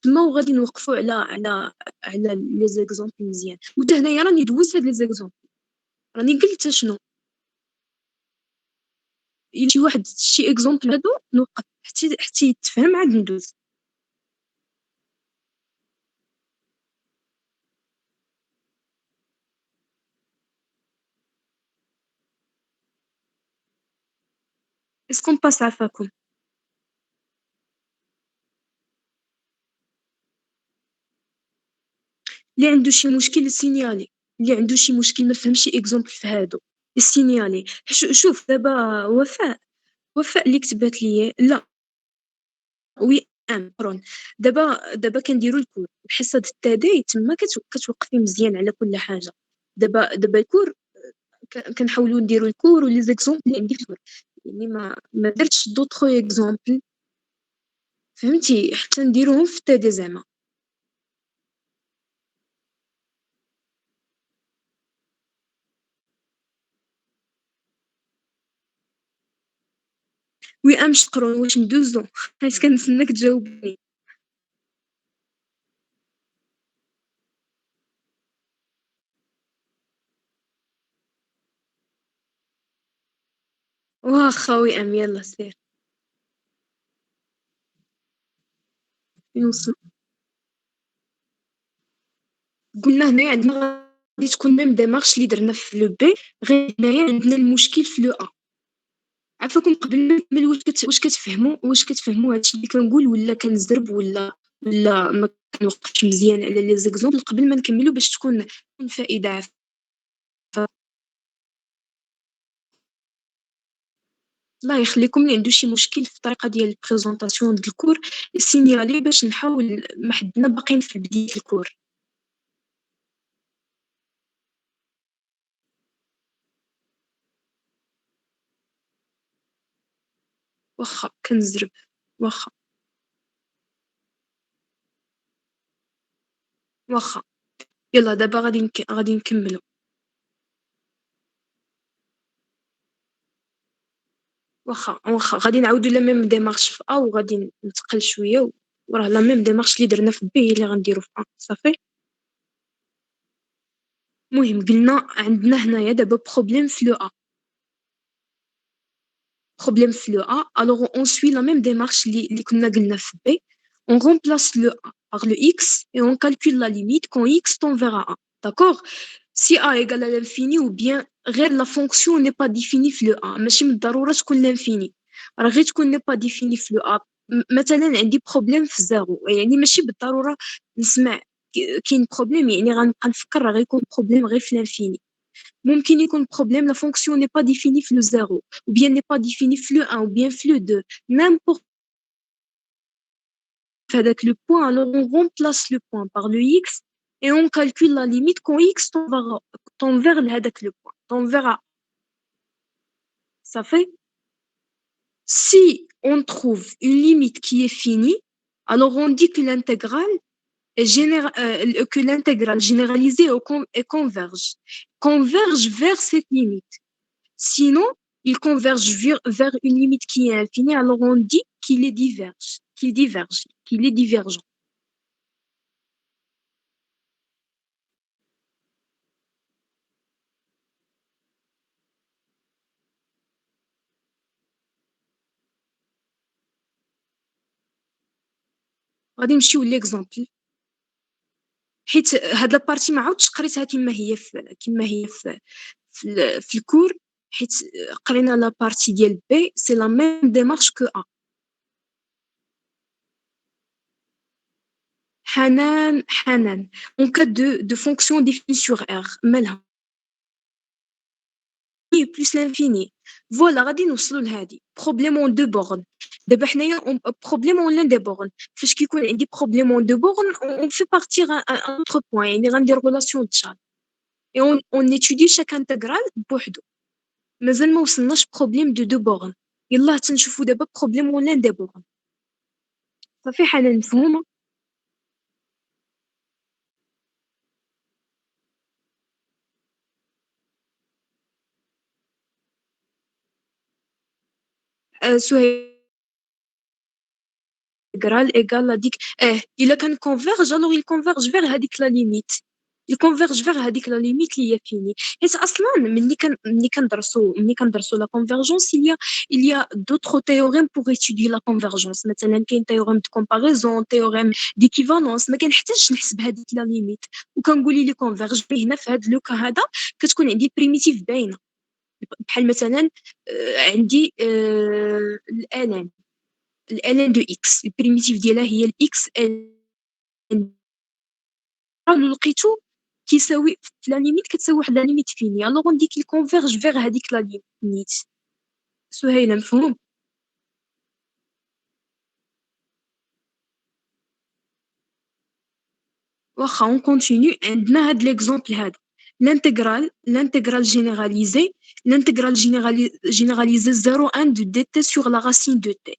تما وغادي نوقفوا على لي زيكزامبل مزيان. وحتى هنايا راني دوزت هاد لي زيكزامبل، راني قلت شنو شي واحد شي اكزومبل هادو نوقف حتى يتفهم عاد ندوز. اسكون باس عفاكم. اللي عنده شي مشكل يسينيالي، اللي عنده شي مشكل ما فهمش شي اكزومبل في هادو يسينيالي. شوف دابا وفاء اللي كتبات لي لا وي امرون. دابا كنديروا الكور الحصه د التاداي تما كتوقفي مزيان على كل حاجه. دابا الكور كنحاولوا نديروا الكور ولي زيكزومبل اللي عندي في الكور، يعني ما درتش دوطخ اكزومبل فهمتي حتى نديروهم في التاداي زعما. وي امش تقرون واش ندوزو حيت كنتسناك تجاوبني. واخا وي ام يلا سير نوصل. قلنا هنايا عندنا غادي تكون ميم ديمارش اللي درنا في لو بي، غير هنايا عندنا المشكل في لو ا. عفاكم قبل ما نكمل واش كتفهموا هادشي اللي كنقول ولا كنزرب ولا ما كنوقفش مزيان على لي زيكزومبل قبل ما نكملوا باش تكون فائده الله يخليكم اللي عنده شي مشكل في الطريقه ديال البريزونطاسيون ديال الكور سينيالي باش نحاول ما حدنا باقيين في بدايه الكور. واخا كنزرب واخا واخا يلا دابا غادي نكملوا. واخا غادي نعاودوا لا ميم ديمارش في ا وغادي نتقل شويه وراه لا ميم ديمارش اللي درنا في بي هي اللي غنديروا في ا صافي. المهم قلنا عندنا هنايا دابا بروبليم في لو ا، بروبليم في لو ا الوغ اون سوي لا ميم ديمارش اللي كنا قلنا في بي. On remplace le a par le x et on calcule la limite quand x tend vers a. D'accord? Si a égale à l'infini ou bien غير la fonction n'est pas définie في le a ماشي من الضرورة تكون l'infini، راه غير تكون n'est pas définie في le a. مثلا عندي بروبليم في زيرو يعني ماشي بالضرورة نسمع كاين بروبليم يعني غنبقى نفكر راه غيكون بروبليم غير في الانفيني. ممكن يكون بروبليم لا فونكسيون ني با ديفيني في لو زيرو ou bien n'est pas définie في لو 1 ou bien في لو 2 n'importe. فهذاك لو بوين alors on remplace le point par le x et on calcule la limite quand x tend vers هذاك le point tend vers A. Ça fait si on trouve une limite qui est finie, alors on dit que l'intégrale que l'intégrale généralisée converge vers cette limite. Sinon, il converge vers une limite qui est infinie, alors on dit qu'il est divergent. غادي نمشيو ليكزامبل حيت هاد لابارتي ما عاودتش قريتها كما هي في الكور، حيت قرينا لابارتي ديال بي سي لا ميم ديمارش كو ا. حنان اون كا دو فونكسيون ديفيني سور ار مالها بلس لانفيني. فوالا غادي نوصلوا لهادي بروبليم اون دو بورن. دابا حنايا بروبليم اون لان دي بورن فاش كيكون عندي بروبليم اون دو بورن اون في بارتير ان اوتر بوين يعني غندير ريلاسيون تشارج et on étudie chaque intégrale بوحدو. مازال ما وصلناش بروبليم دو بورن، يلاه تنشوفوا دابا بروبليم اون لان دي بورن. صافي حنان مفهومه. سهيله intégrale égale هذيك إلا كان converge alors il converge vers هذيك la limite. Il converge vers هذيك la limite اللي هي finie. حيت أصلا ملي كندرسو la convergence il y a d'autres théorèmes pour étudier la convergence. مثلا كاين théorème de comparaison, théorème d'équivalence. ما كنحتاجش نحسب هذيك la limite وكنقولي لي converge. هنا في هذا لو كا هذا كتكون عندي primitive باينة بحال مثلا عندي ln دو x البريميتيف ديالها هي الاكس ان لقيتو كيساوي في لا ليميت كتساوي واحد لا ليميت فيني الوغ غندي كيكونفيرج فيغ هذيك لا ليميت. سهيله مفهوم؟ واخا اون كونتينيو عندنا هاد ليكزومبل هذا l'intégral généralisé 0,1 de dt sur la racine de t.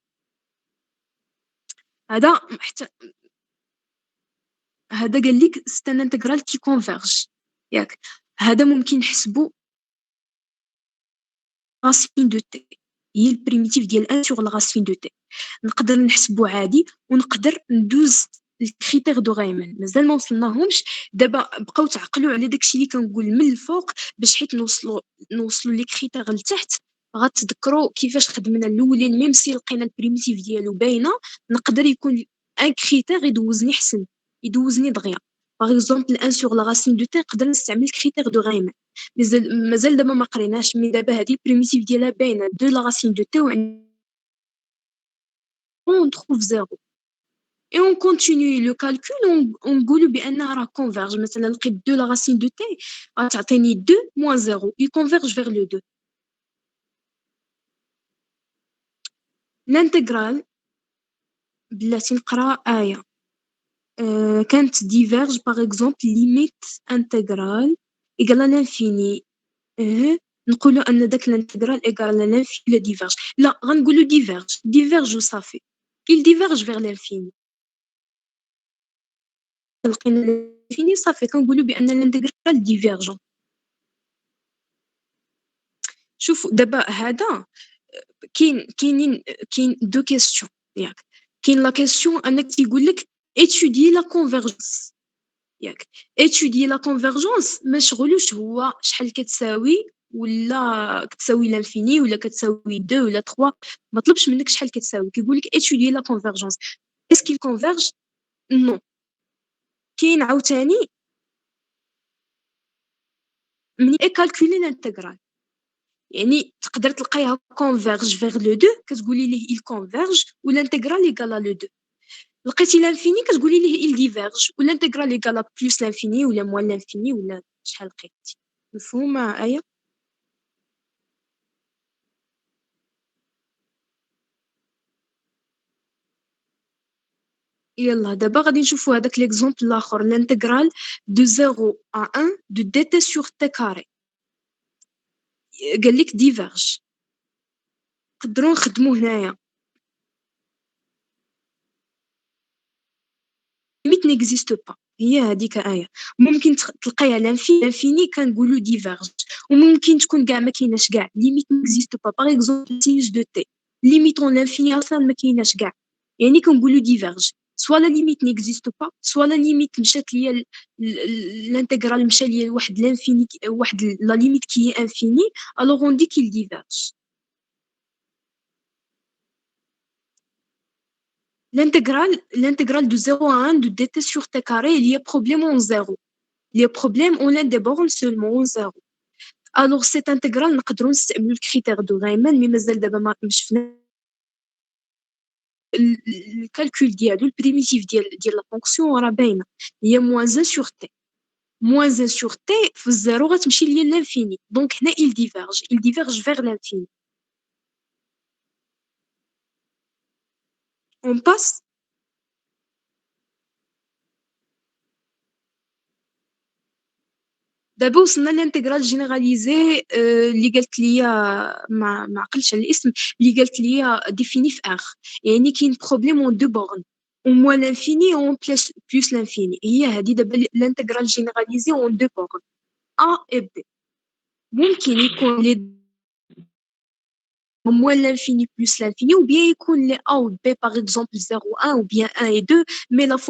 هذا قال لك سي ان انتغرال كي كونفيرج ياك. هذا ممكن نحسبو راسين دو تي هي البريميتيف ديال 1 سور لا راسين دو تي. نقدر نحسبو عادي ونقدر ندوز الكريتير دو غايمان. مازال ما وصلناهمش دابا، بقاو تعقلوا على داكشي اللي كنقول من الفوق باش حيت نوصلوا لي كريتير لتحت غتذكروا كيفاش خدمنا الاولين. ميم سي لقينا البريميتيف ديالو باينه نقدر يكون ان كريتير يدوزني حسن يدوزني دغيا. باغ اكزومبل 1 سور لا راسين دو تي نقدر نستعمل كريتير دو غايمان. مازال دابا ما قريناش مي دابا هذه البريميتيف ديالها باينه دو لا راسين دو تي on trouve 0 et on continue le calcul on نقولوا بانها راه converge. مثلا لقيت 2 la racine de t غتعطيني 2 moins 0 il converge vers le 2. l'intégral بلاتي نقرا آية كانت diverge par exemple limite intégrale égale à l'infini. نقولوا ان داك الانتجرال ايغال à l'infini ولا ديفيرج. لا غنقولوا ديفيرج وصافي. il diverge vers l'infini. لقينا الانفيني صافي كنقولوا بان الانتجرال ديفيرجون. شوفوا دابا هذا كاين دو كيسيون ياك. كاين لا كيسيون انك تيقول لك étudier la convergence ياك. étudier la convergence ما شغلوش هو شحال كتساوي ولا كتساوي لانفيني ولا كتساوي 2 ولا 3. ما طلبش منك شحال كتساوي كيقول لك étudier la convergence. est-ce qu'il converge non. كاين عاوتاني مني calculer l'intégrale يعني تقدر تلقايها converge vers le 2 كتقولي ليه il converge و l'intégrale égale à le 2. لقيتي لانفيني كتقولي ليه il diverge و l'intégrale égale à plus l'infini ولا moins l'infini ولا شحال لقيتي. مفهوم آية؟ يلا دابا غادي نشوفوا هذاك ليكزومبل الاخر l'intégral de 0 à 1 de dt sur t carré. قال لك diverge. نقدروا نخدموا هنايا limite n'existe pas. هي هذيك آية ممكن تلقايها لانفيني كنقولوا ديفيرج وممكن تكون كاع ما كايناش كاع ليميت n'existe pas. باغ اكزومبل سينوس دو تي ليميتون لانفيني اصلا ما كايناش كاع يعني كنقولوا ديفيرج. سوا لا ليميت n'existe pas سوا لا ليميت مشات ليا الانتجرال مشى ليا لواحد لانفيني واحد لا ليميت كي هي انفيني الوغ اون دي كيل ديفيرج. L'intégral de 0 à 1 de dt sur t carré, il y a problème en 0. Il y a problème, on a des bornes seulement en 0. Alors, cette intégrale, نقدروا نستعملوا الكريتير دو غايمان مي مازال دابا ما شفنا الكالكول ديالو البريميتيف ديال لا فونكسيون راه باينه هي moins 1 sur t. moins 1 sur t في الزيرو غتمشي ليا لانفيني دونك هنا il diverge vers l'infini. On passe. دابا وصلنا لانتيغرال جينيراليزي اللي قالت لي ما عقلتش على الاسم اللي قالت لي ديفيني في اخ يعني كاين بروبليم اون دو بورن او موان لانفيني اون بلس لانفيني. هي هذه دابا لانتيغرال جينيراليزي اون دو بورن ا اي بي. ممكن يكون لي moins l'infini plus l'infini, ou bien il y a les A ou B, par exemple 0, 1, ou bien 1 et 2, mais la fonction